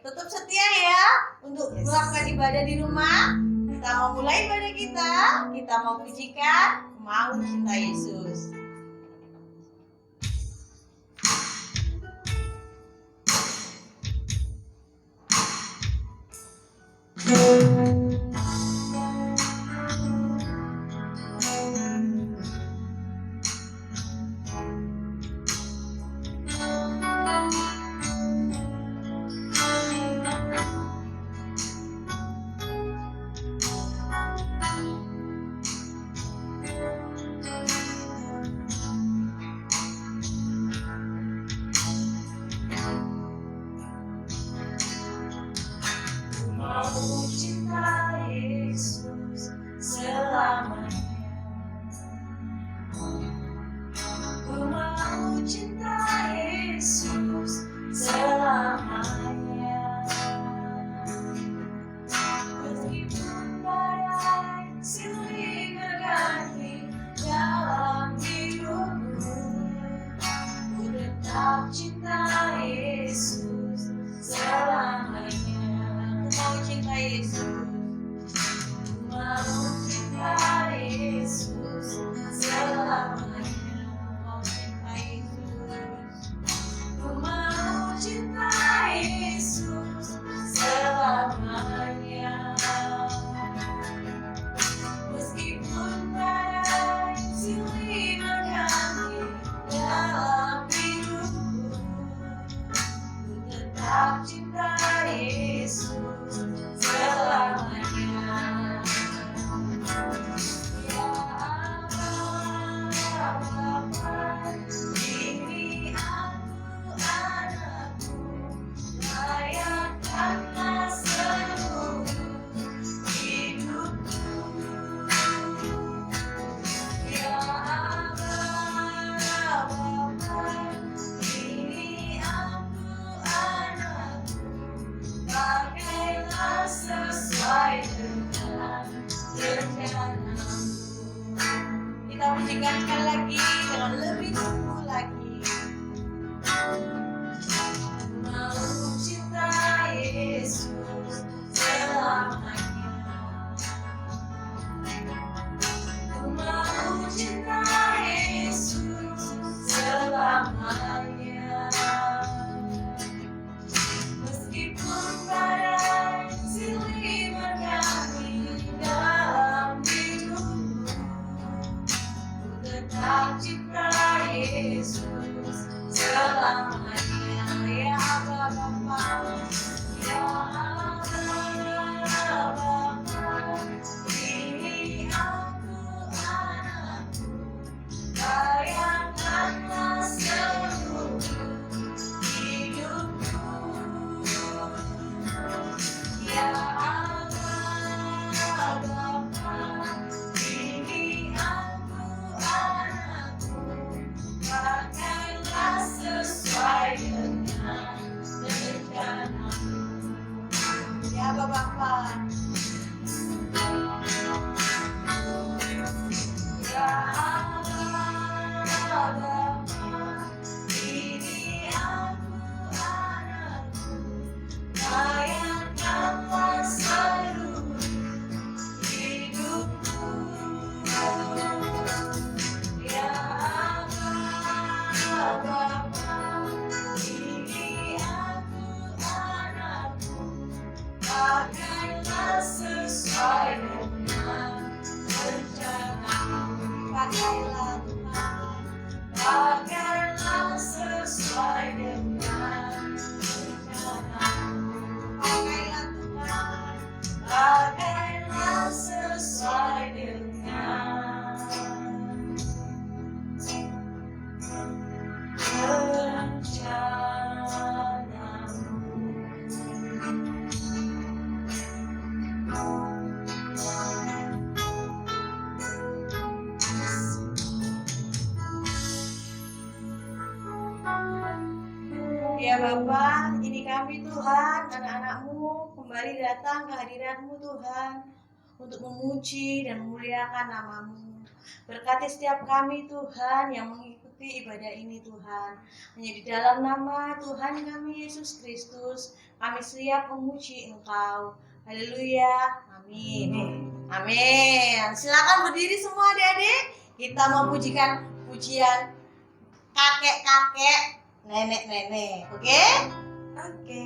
tetap setia ya untuk melakukan ibadah di rumah. Kita mau mulai ibadah kita mau pujikan, mau cinta Yesus. Kita pujikan sekali lagi dengan lebih sungguh lagi. Mau cinta Yesus selamanya. Mau cinta Yesus selamanya. Meskipun badai silih berganti dalam hidupku, tetap cinta Yesus selamanya. Ya Allah Bapa, ya Allah Bapa, ini aku anakku, bayangkanlah seluruh hidupku. Ya Allah Bapa, ini aku anakku, pakailah sesuai dengan rencanamu. Ya Bapa, ya Allah Bapa, ini aku anakku, bayangkanlah seluruh hidupku. Ya Allah Bapa, ini aku anakku, pakailah sesuai dengan rencanamu. Pakailah Tuhan, pakailah sesuai dengan rencanamu. Pakailah Tuhan, pakailah sesuai dengan Ya Bapa, ini kami Tuhan, anak-anak-Mu kembali datang ke hadirat-Mu Tuhan untuk memuji dan memuliakan nama-Mu. Berkati setiap kami Tuhan yang mengikuti mengikuti ibadah ini Tuhan. Hanya di dalam nama Tuhan kami Yesus Kristus, kami siap memuji Engkau. Haleluya. Amin. Amin. Silakan berdiri semua adik-adik. Kita mau pujikan pujian kakek-kakek, nenek-nenek. Oke? Oke.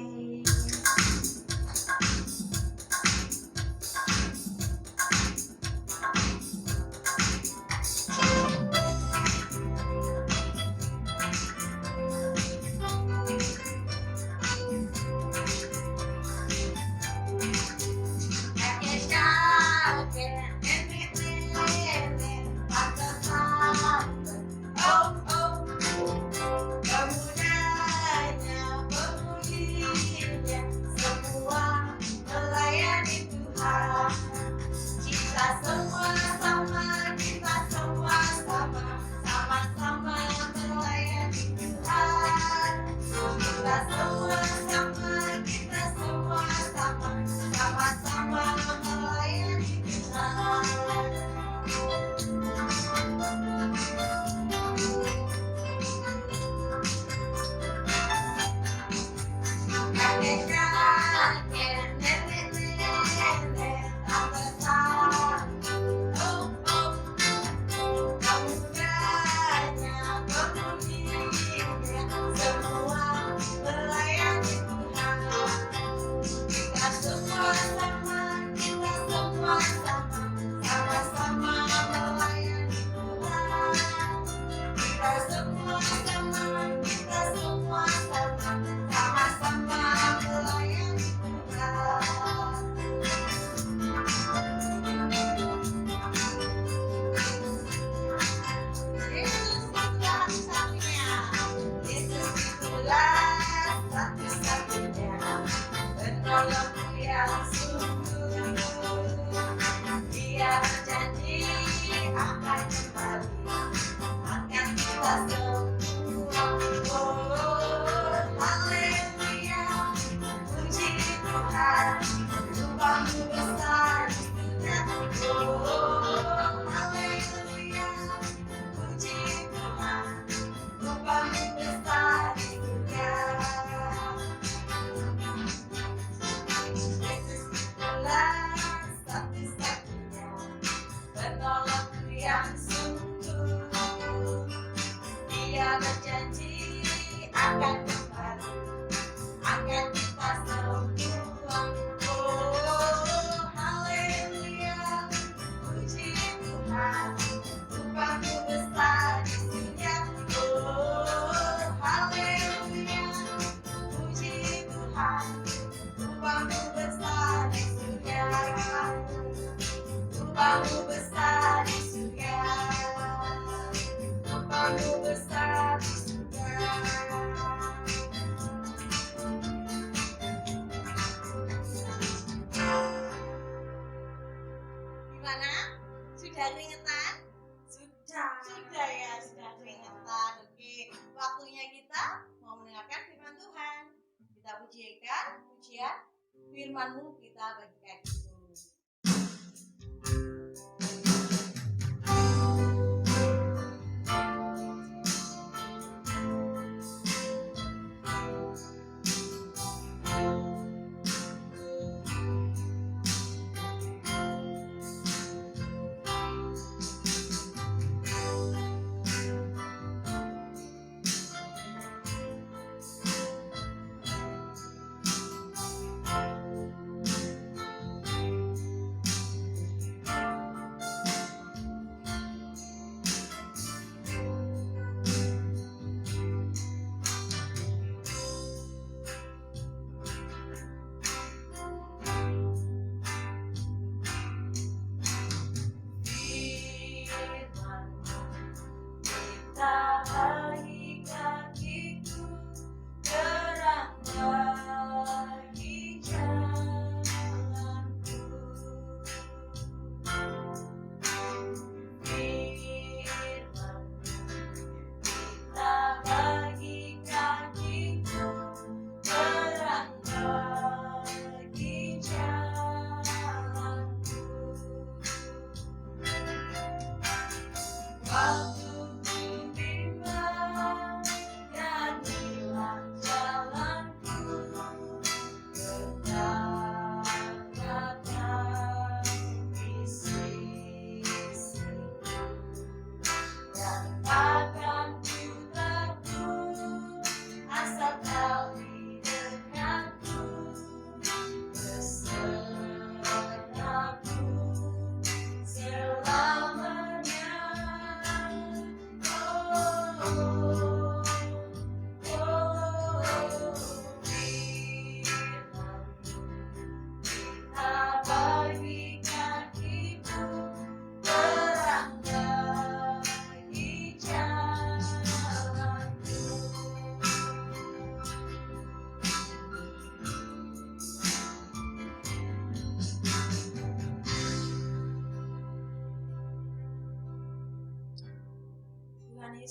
Firman-Mu kita bagikan itu.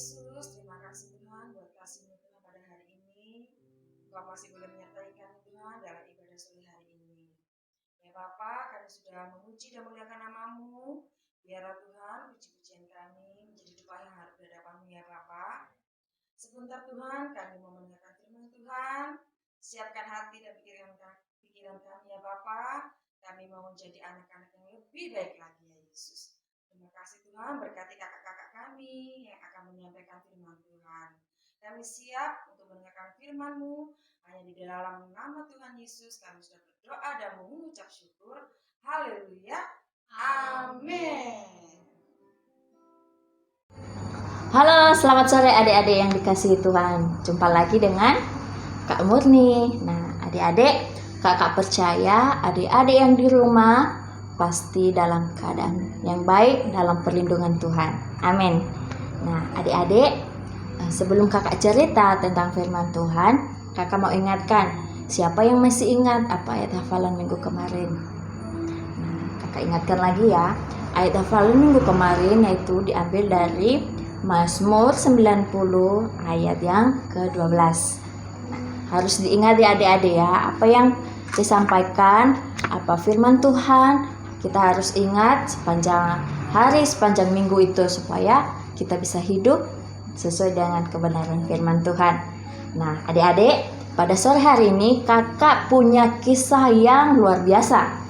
Yesus, terima kasih Tuhan buat kasih-Mu Tuhan pada hari ini. Engkau masih boleh menyertai kami Tuhan dalam ibadah sore hari ini. Ya Bapa, kami sudah memuji dan memuliakan nama-Mu. Biarlah Tuhan puji-pujian kami menjadi doa yang harus di hadapan-Mu ya Bapa. Sebentar Tuhan, kami mau mendengarkan firman Tuhan. Siapkan hati dan pikiran kami ya Bapa. Kami mau menjadi anak-anak yang lebih baik lagi ya Yesus. Terima kasih Tuhan, berkati kakak-kakak kami yang akan menyampaikan firman Tuhan. Kami siap untuk mendengarkan firman-Mu. Hanya di dalam nama Tuhan Yesus kami sudah berdoa dan mengucap syukur. Haleluya. Amin. Halo, selamat sore adik-adik yang dikasihi Tuhan. Jumpa lagi dengan Kak Murni. Nah, adik-adik, kakak percaya adik-adik yang di rumah pasti dalam keadaan yang baik dalam perlindungan Tuhan. Amin. Nah, adik-adik, sebelum kakak cerita tentang firman Tuhan, kakak mau ingatkan, siapa yang masih ingat apa ayat hafalan minggu kemarin? Nah, kakak ingatkan lagi ya. Ayat hafalan minggu kemarin yaitu diambil dari Mazmur 90 ayat yang ke-12. Nah, harus diingat ya adik-adik ya, apa yang disampaikan, apa firman Tuhan, kita harus ingat sepanjang hari, sepanjang minggu itu supaya kita bisa hidup sesuai dengan kebenaran firman Tuhan. Nah, adik-adik, pada sore hari ini kakak punya kisah yang luar biasa,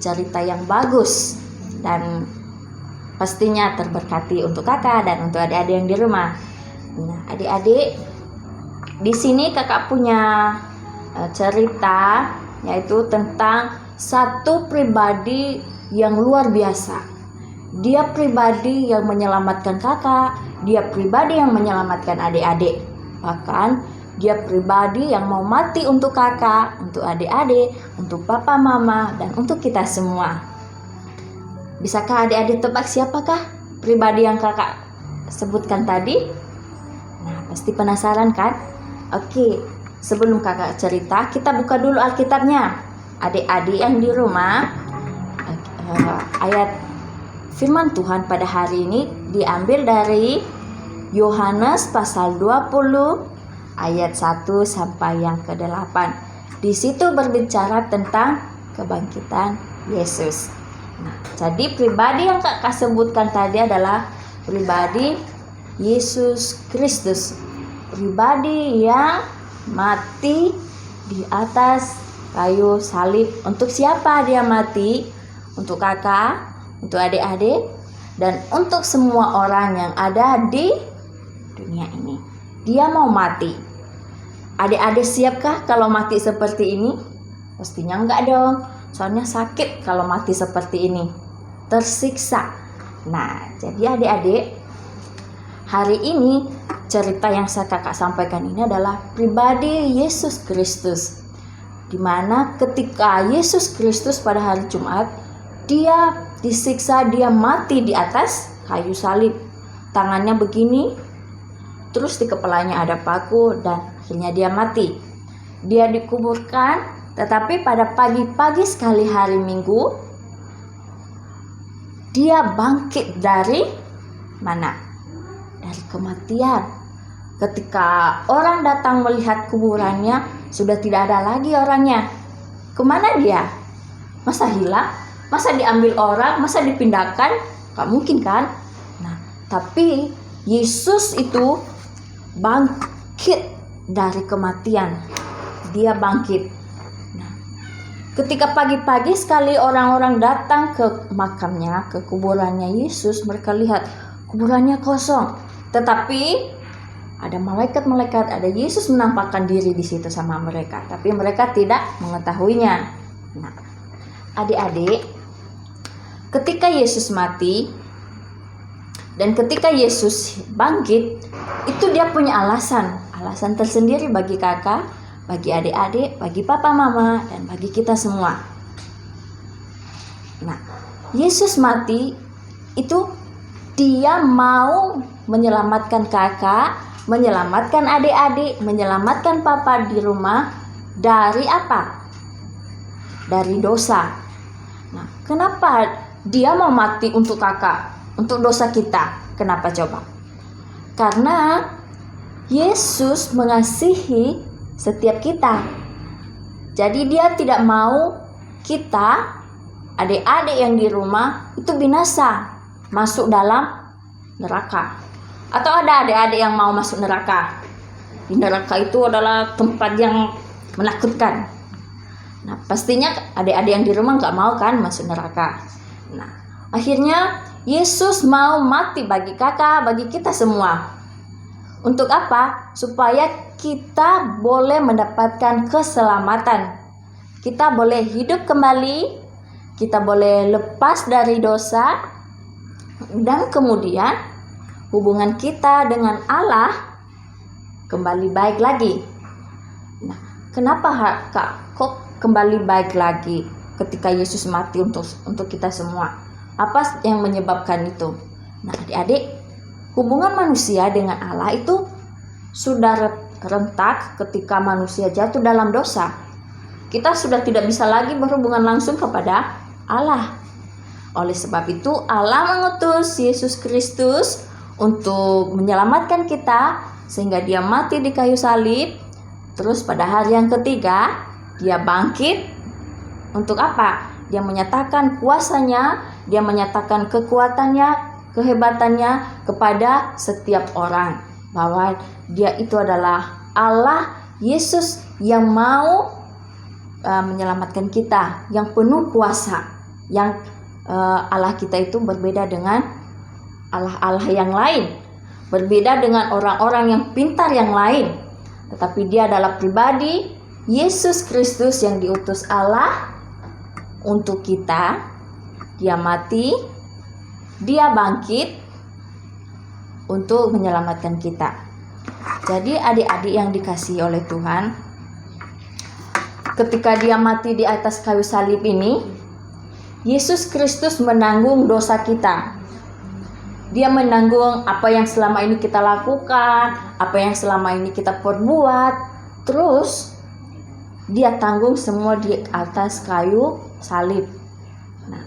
cerita yang bagus dan pastinya terberkati untuk kakak dan untuk adik-adik yang di rumah. Nah, adik-adik, di sini kakak punya cerita yaitu tentang satu pribadi yang luar biasa. Dia pribadi yang menyelamatkan kakak, dia pribadi yang menyelamatkan adik-adik. Bahkan dia pribadi yang mau mati untuk kakak, untuk adik-adik, untuk papa mama, dan untuk kita semua. Bisakah adik-adik tebak siapakah pribadi yang kakak sebutkan tadi? Nah, pasti penasaran kan? Oke, sebelum kakak cerita, kita buka dulu Alkitabnya. Adik-adik yang di rumah, ayat firman Tuhan pada hari ini diambil dari Yohanes pasal 20 ayat 1 sampai yang ke-8. Di situ berbicara tentang kebangkitan Yesus. Nah, jadi pribadi yang kakak sebutkan tadi adalah pribadi Yesus Kristus, pribadi yang mati di atas kayu salib. Untuk siapa dia mati? Untuk kakak, untuk adik-adik, dan untuk semua orang yang ada di dunia ini. Dia mau mati. Adik-adik siapkah kalau mati seperti ini? Pastinya enggak dong. Soalnya sakit kalau mati seperti ini. Tersiksa. Nah, jadi adik-adik, hari ini cerita yang saya kakak sampaikan ini adalah pribadi Yesus Kristus. Dimana ketika Yesus Kristus pada hari Jumat, dia disiksa, dia mati di atas kayu salib. Tangannya begini, terus di kepalanya ada paku, dan akhirnya dia mati. Dia dikuburkan, tetapi pada pagi-pagi sekali hari Minggu, dia bangkit dari mana? Dari kematian. Ketika orang datang melihat kuburannya, sudah tidak ada lagi orangnya. Kemana dia? Masa hilang? Masa diambil orang? Masa dipindahkan? Gak mungkin kan? Nah, tapi Yesus itu bangkit dari kematian. Dia bangkit. Nah, ketika pagi-pagi sekali orang-orang datang ke makamnya, ke kuburannya Yesus, mereka lihat kuburannya kosong. Tetapi ada malaikat-malaikat, ada Yesus menampakkan diri di situ sama mereka, tapi mereka tidak mengetahuinya. Nah, adik-adik, ketika Yesus mati dan ketika Yesus bangkit, itu dia punya alasan tersendiri bagi kakak, bagi adik-adik, bagi papa mama, dan bagi kita semua. Nah, Yesus mati itu dia mau menyelamatkan kakak, menyelamatkan adik-adik, menyelamatkan papa di rumah dari apa? Dari dosa. Nah, kenapa dia mau mati untuk kakak, untuk dosa kita? Kenapa coba? Karena Yesus mengasihi setiap kita. Jadi dia tidak mau kita, adik-adik yang di rumah itu binasa, masuk dalam neraka. Atau ada adik-adik yang mau masuk neraka? Di neraka itu adalah tempat yang menakutkan. Nah, pastinya adik-adik yang di rumah nggak mau kan masuk neraka. Nah, akhirnya Yesus mau mati bagi kakak, bagi kita semua. Untuk apa? Supaya kita boleh mendapatkan keselamatan. Kita boleh hidup kembali, kita boleh lepas dari dosa, dan kemudian hubungan kita dengan Allah kembali baik lagi. Nah, kenapa kok kembali baik lagi ketika Yesus mati untuk kita semua? Apa yang menyebabkan itu? Nah, adik-adik, hubungan manusia dengan Allah itu sudah rentak ketika manusia jatuh dalam dosa. Kita sudah tidak bisa lagi berhubungan langsung kepada Allah. Oleh sebab itu Allah mengutus Yesus Kristus untuk menyelamatkan kita, sehingga dia mati di kayu salib. Terus pada hari yang ketiga dia bangkit. Untuk apa? Dia menyatakan kuasanya, dia menyatakan kekuatannya, kehebatannya kepada setiap orang, bahwa dia itu adalah Allah Yesus yang mau menyelamatkan kita, yang penuh kuasa. Yang Allah kita itu berbeda dengan Allah-Allah yang lain, berbeda dengan orang-orang yang pintar yang lain. Tetapi dia adalah pribadi Yesus Kristus yang diutus Allah untuk kita. Dia mati, dia bangkit untuk menyelamatkan kita. Jadi adik-adik yang dikasihi oleh Tuhan, ketika dia mati di atas kayu salib ini, Yesus Kristus menanggung dosa kita. Dia menanggung apa yang selama ini kita lakukan, apa yang selama ini kita perbuat. Terus dia tanggung semua di atas kayu salib. Nah,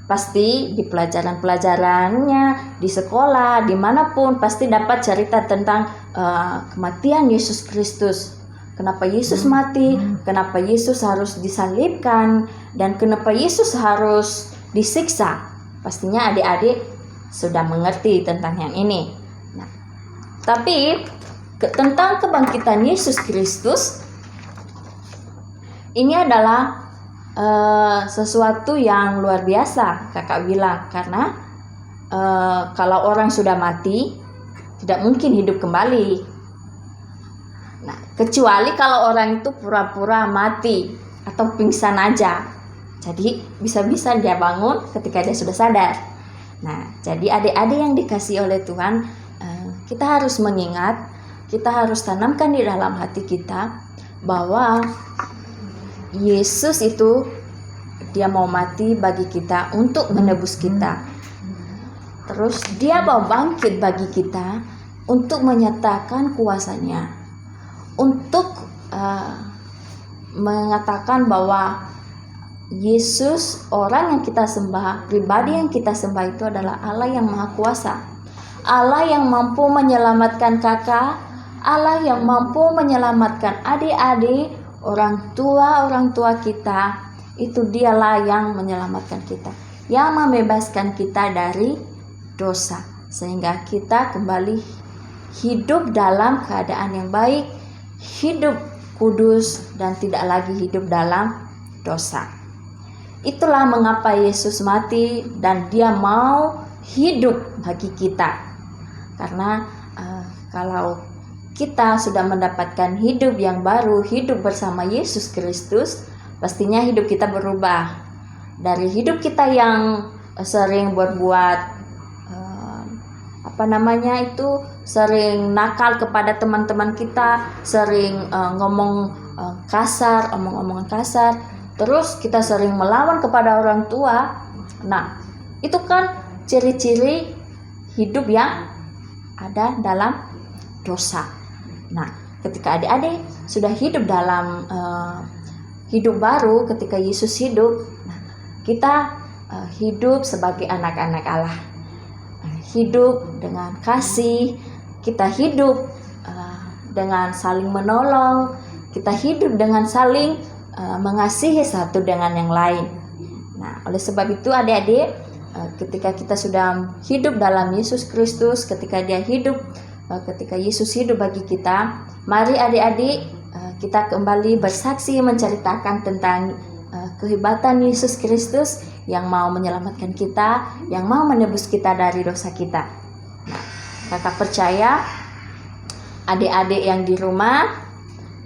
pasti di pelajaran-pelajarannya, di sekolah, dimanapun pasti dapat cerita tentang kematian Yesus Kristus. Kenapa Yesus mati, kenapa Yesus harus disalibkan, dan kenapa Yesus harus disiksa. Pastinya adik-adik sudah mengerti tentang yang ini. Nah, tapi tentang kebangkitan Yesus Kristus, ini adalah sesuatu yang luar biasa, kakak bilang. Karena kalau orang sudah mati, tidak mungkin hidup kembali. Nah, kecuali kalau orang itu pura-pura mati atau pingsan aja. Jadi bisa-bisa dia bangun ketika dia sudah sadar. Nah, jadi adik-adik yang dikasihi oleh Tuhan, kita harus mengingat, kita harus tanamkan di dalam hati kita bahwa Yesus itu dia mau mati bagi kita untuk menebus kita. Terus dia mau bangkit bagi kita untuk menyatakan kuasanya, untuk mengatakan bahwa Yesus, orang yang kita sembah, pribadi yang kita sembah itu adalah Allah yang Maha Kuasa, Allah yang mampu menyelamatkan kakak, Allah yang mampu menyelamatkan adik-adik, orang tua kita. Itu dialah yang menyelamatkan kita, yang membebaskan kita dari dosa, sehingga kita kembali hidup dalam keadaan yang baik, hidup kudus, dan tidak lagi hidup dalam dosa. Itulah mengapa Yesus mati dan dia mau hidup bagi kita. Karena kalau kita sudah mendapatkan hidup yang baru, hidup bersama Yesus Kristus, pastinya hidup kita berubah. Dari hidup kita yang sering berbuat sering nakal kepada teman-teman kita, sering ngomong kasar, omong-omongan kasar, terus kita sering melawan kepada orang tua. Nah, itu kan ciri-ciri hidup yang ada dalam dosa. Nah, ketika adik-adik sudah hidup dalam hidup baru, ketika Yesus hidup, nah, kita hidup sebagai anak-anak Allah, hidup dengan kasih, kita hidup dengan saling menolong, kita hidup dengan saling mengasihi satu dengan yang lain. Nah, oleh sebab itu adik-adik, ketika kita sudah hidup dalam Yesus Kristus, ketika Yesus hidup bagi kita, mari adik-adik kita kembali bersaksi menceritakan tentang kehebatan Yesus Kristus yang mau menyelamatkan kita, yang mau menebus kita dari dosa kita. Nah, kakak percaya adik-adik yang di rumah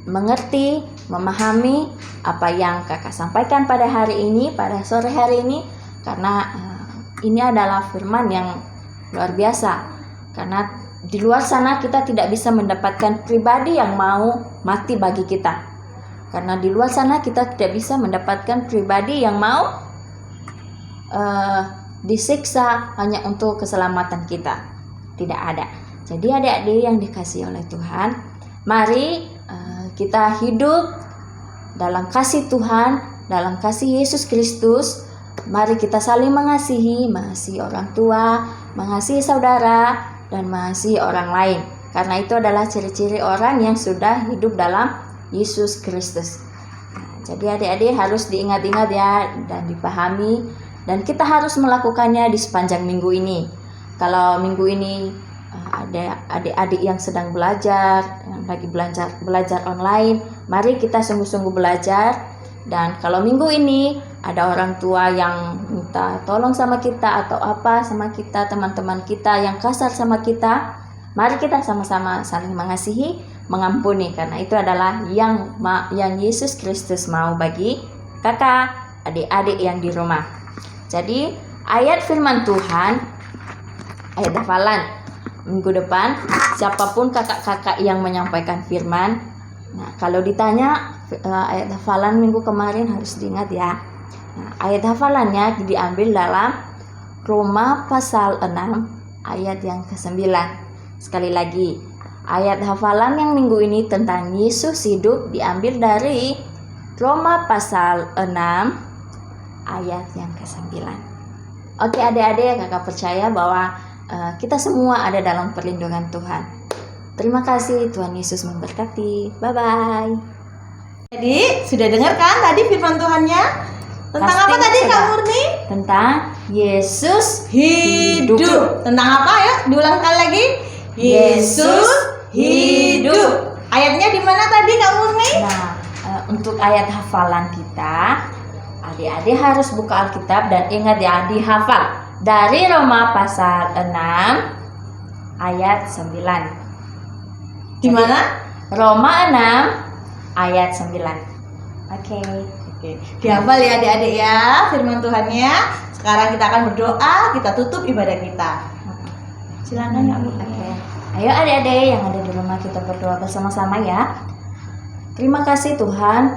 mengerti, memahami apa yang kakak sampaikan pada hari ini, pada sore hari ini, karena ini adalah firman yang luar biasa. Karena di luar sana kita tidak bisa mendapatkan pribadi yang mau mati bagi kita. Karena di luar sana kita tidak bisa mendapatkan pribadi yang mau disiksa hanya untuk keselamatan kita. Tidak ada. Jadi adik-adik yang dikasihi oleh Tuhan, mari kita hidup dalam kasih Tuhan, dalam kasih Yesus Kristus. Mari kita saling mengasihi orang tua, mengasihi saudara, dan mengasihi orang lain. Karena itu adalah ciri-ciri orang yang sudah hidup dalam Yesus Kristus. Nah, jadi adik-adik harus diingat-ingat ya dan dipahami, dan kita harus melakukannya di sepanjang minggu ini. Kalau minggu ini ada adik-adik yang sedang belajar, yang lagi belajar online, mari kita sungguh-sungguh belajar. Dan kalau minggu ini ada orang tua yang minta tolong sama kita atau apa sama kita, teman-teman kita yang kasar sama kita, mari kita sama-sama saling mengasihi, mengampuni, karena itu adalah yang Yesus Kristus mau bagi kakak, adik-adik yang di rumah. Jadi ayat firman Tuhan, ayat hafalan minggu depan, siapapun kakak-kakak yang menyampaikan firman, nah kalau ditanya ayat hafalan minggu kemarin harus diingat ya. Nah, ayat hafalannya diambil dalam Roma pasal 6 ayat yang ke-9. Sekali lagi, ayat hafalan yang minggu ini tentang Yesus hidup diambil dari Roma pasal 6 ayat yang ke-9. Oke adik-adik, kakak percaya bahwa kita semua ada dalam perlindungan Tuhan. Terima kasih, Tuhan Yesus memberkati. Bye-bye. Jadi sudah dengar kan tadi firman Tuhannya? Tentang Pasti apa tadi sudah. Kak Murni? Tentang Yesus Hidup. Tentang apa ya? Diulang kali lagi. Yesus hidup. Ayatnya di mana tadi Kak Murni? Nah, untuk ayat hafalan kita, adik-adik harus buka Alkitab dan ingat ya, dihafal dari Roma pasal 6 ayat 9. Di mana? Roma 6 ayat 9. Oke. Dihafal ya adik-adik ya firman Tuhannya. Sekarang kita akan berdoa, kita tutup ibadah kita. Silakan ya Bu. Oke. Ayo adik-adik yang ada di rumah, kita berdoa bersama-sama ya. Terima kasih Tuhan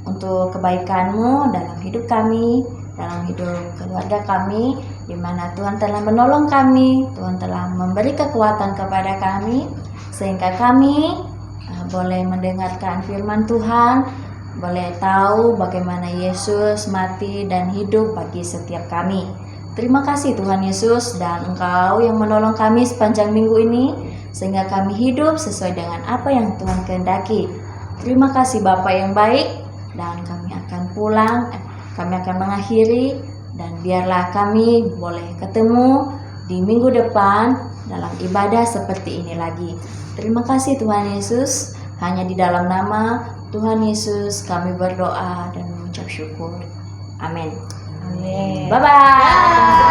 untuk kebaikan-Mu dalam hidup kami, dalam hidup keluarga kami, di mana Tuhan telah menolong kami, Tuhan telah memberi kekuatan kepada kami, sehingga kami boleh mendengarkan firman Tuhan, boleh tahu bagaimana Yesus mati dan hidup bagi setiap kami. Terima kasih Tuhan Yesus, dan Engkau yang menolong kami sepanjang minggu ini, sehingga kami hidup sesuai dengan apa yang Tuhan kehendaki. Terima kasih Bapa yang baik, dan kami akan pulang, kami akan mengakhiri, dan biarlah kami boleh ketemu di minggu depan dalam ibadah seperti ini lagi. Terima kasih Tuhan Yesus, hanya di dalam nama Tuhan Yesus kami berdoa dan mengucap syukur. Amin. Amin. Bye-bye.